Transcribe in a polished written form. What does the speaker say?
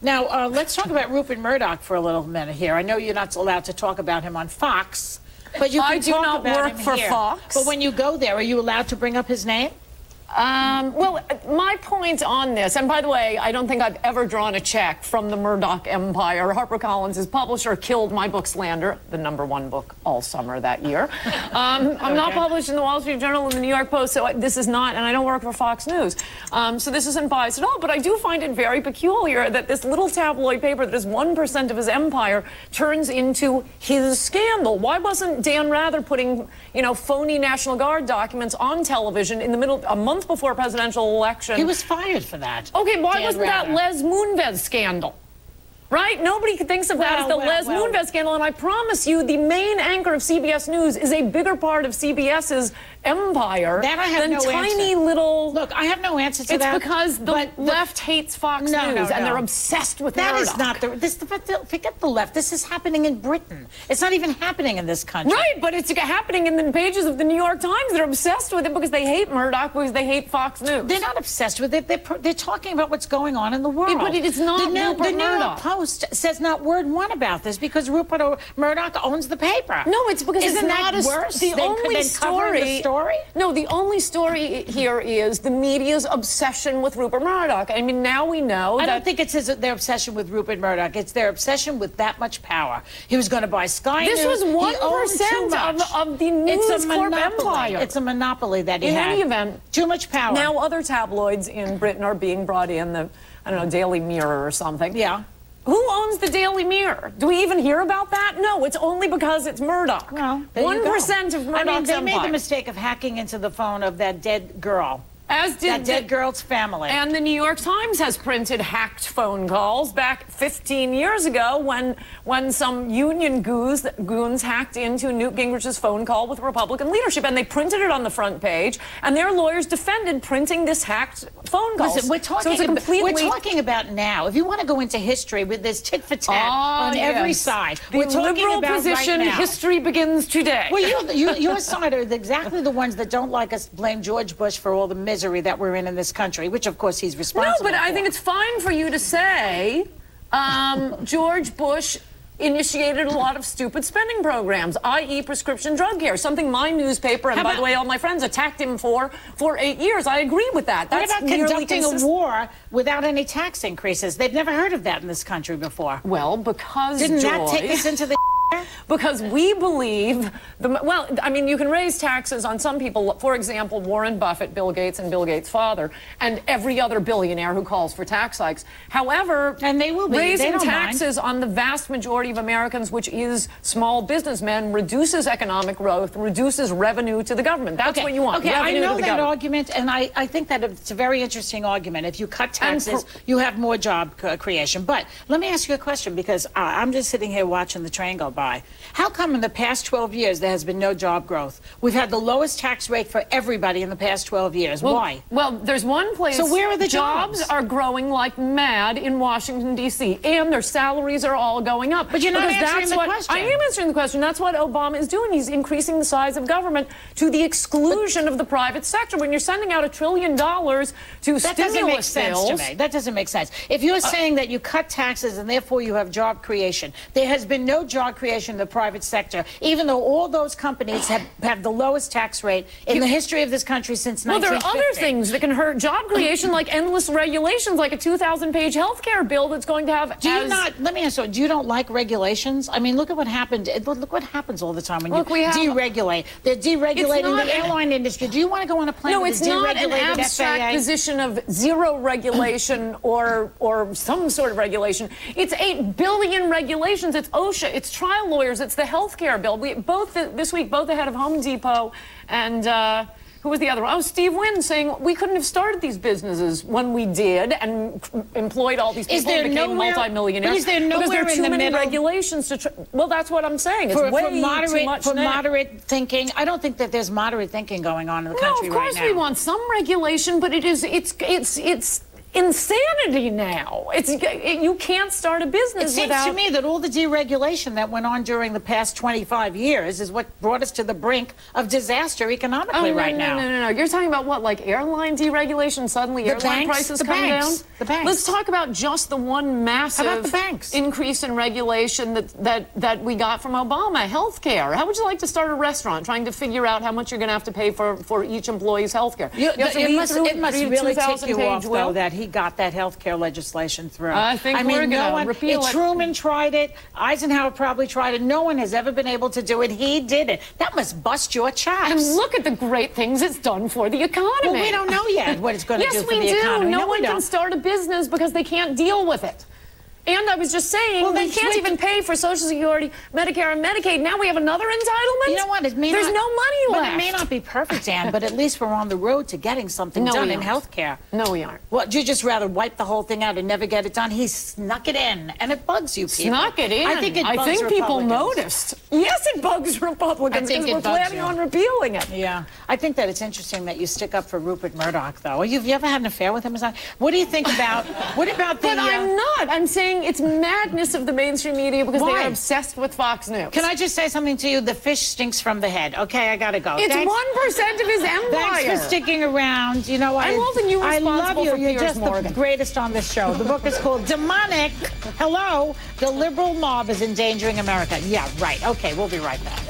Now, let's talk about Rupert Murdoch for a little minute here. I know you're not allowed to talk about him on Fox, but you can I do talk not about work him for here. Fox. But when you go there, are you allowed to bring up his name? Well, my point on this, and by the way, I don't think I've ever drawn a check from the Murdoch empire. HarperCollins' publisher killed my book Slander, the #1 book all summer that year. I'm not published in the Wall Street Journal and the New York Post, so this is not, and I don't work for Fox News. So this isn't biased at all, but I do find it very peculiar that this little tabloid paper that is 1% of his empire turns into his scandal. Why wasn't Dan Rather putting, phony National Guard documents on television in the middle, a month before a presidential election? He was fired for that. Okay, why wasn't that Les Moonves scandal? Right? Nobody thinks of that as the Les Moonves scandal, and I promise you the main anchor of CBS News is a bigger part of CBS's empire than tiny little... Look, I have no answer to that. It's because the left hates Fox News, and they're obsessed with Murdoch. That is not forget the left. This is happening in Britain. It's not even happening in this country. Right, but it's happening in the pages of the New York Times. They're obsessed with it because they hate Murdoch, because they hate Fox News. They're not obsessed with it. They're talking about what's going on in the world. But it is not Rupert The New York Murdoch. Post says not word one about this because Rupert Murdoch owns the paper. No, it's because Isn't it's not that worse the only story. No, the only story here is the media's obsession with Rupert Murdoch. I mean, now we know I don't think it's their obsession with Rupert Murdoch. It's their obsession with that much power. He was going to buy Sky News. This was 1% of the News Corp empire. It's a monopoly that he had. In any event, too much power. Now other tabloids in Britain are being brought in, I don't know, Daily Mirror or something. Yeah. Who owns the Daily Mirror? Do we even hear about that? No, it's only because it's Murdoch. Well, 1% of Murdoch's they made the mistake of hacking into the phone of that dead girl. As did that dead girl's family. And the New York Times has printed hacked phone calls back 15 years ago when some union goons hacked into Newt Gingrich's phone call with Republican leadership, and they printed it on the front page, and their lawyers defended printing this hacked phone call. Listen, we're talking about now. If you want to go into history with this tit for tat on every side, we're talking liberal about position. Right now. History begins today. Well, your side are exactly the ones that don't like us blame George Bush for all the misery that we're in this country, which of course he's responsible for. No, but I think it's fine for you to say George Bush initiated a lot of stupid spending programs, i.e. prescription drug care, something my newspaper, and by the way, all my friends attacked him for 8 years. I agree with that. That's what about conducting a war without any tax increases? They've never heard of that in this country before. Well, because Didn't that take us into the because we believe, I mean, you can raise taxes on some people, for example, Warren Buffett, Bill Gates, and Bill Gates' father, and every other billionaire who calls for tax hikes. However, and they will be. Raising taxes on the vast majority of Americans, which is small businessmen, reduces economic growth, reduces revenue to the government. That's what you want. Okay, I know that argument, and I think that it's a very interesting argument. If you cut taxes, you have more job creation. But let me ask you a question, because I'm just sitting here watching the train go by. How come in the past 12 years there has been no job growth? We've had the lowest tax rate for everybody in the past 12 years. Why? Well, there's one place. So where are the jobs? Jobs are growing like mad in Washington, D.C., and their salaries are all going up. But you're not answering the question. I am answering the question. That's what Obama is doing. He's increasing the size of government to the exclusion of the private sector. When you're sending out $1 trillion to that doesn't make sense to me. That doesn't make sense. If you're saying that you cut taxes and therefore you have job creation, there has been no job creation in the private sector, even though all those companies have the lowest tax rate in the history of this country since 1950. Well, there are other things that can hurt job creation, like endless regulations, like a 2,000-page health care bill that's going to have... Let me ask you, do you don't like regulations? I mean, look at what happened. Look what happens all the time when you deregulate. They're deregulating the airline industry. Do you want to go on a plane with a deregulated FAA? No, it's not an abstract position of zero regulation or some sort of regulation. It's 8 billion regulations. It's OSHA. It's trial lawyers. It's the health care bill. This week, both the head of Home Depot and... who was the other one? Oh, Steve Wynn saying we couldn't have started these businesses when we did and employed all these people and became multimillionaires. But is there nowhere because there are too many middle? Regulations to... Well, that's what I'm saying. It's way too much for moderate thinking. I don't think that there's moderate thinking going on in the country right now. No, of course we want some regulation, but it's insanity now. You can't start a business without... It seems to me that all the deregulation that went on during the past 25 years is what brought us to the brink of disaster economically now. No. You're talking about what, like airline deregulation? Suddenly airline prices come down? The banks. Let's talk about just the one massive increase in regulation that we got from Obama, healthcare. How would you like to start a restaurant trying to figure out how much you're going to have to pay for each employee's healthcare? It must really tick you off, though, that he got that healthcare legislation through. I think we're going to repeal it. Truman tried it. Eisenhower probably tried it. No one has ever been able to do it. He did it. That must bust your chops. And look at the great things it's done for the economy. Well, we don't know yet what it's going to do for the economy. No one can start a business because they can't deal with it. And I was just saying, we can't even pay for Social Security, Medicare, and Medicaid. Now we have another entitlement? You know what? There's no money left. It may not be perfect, Ann, but at least we're on the road to getting something done in health care. No, we aren't. Well, you just rather wipe the whole thing out and never get it done? He snuck it in, and it bugs you people. Snuck it in? I think it bugs Republicans. People noticed. Yes, it bugs Republicans because we're planning on repealing it. Yeah. I think that it's interesting that you stick up for Rupert Murdoch, though. Have you ever had an affair with him? What do you think about... What about the... But I'm not. I'm saying it's madness of the mainstream media because they are obsessed with Fox News. Can I just say something to you? The fish stinks from the head. Okay, I gotta go. It's 1% of his empire. Thanks for sticking around. You know, I'm holding you responsible for You're just the greatest on this show. The book is called Demonic. Hello, the liberal mob is endangering America. Yeah, right. Okay, we'll be right back.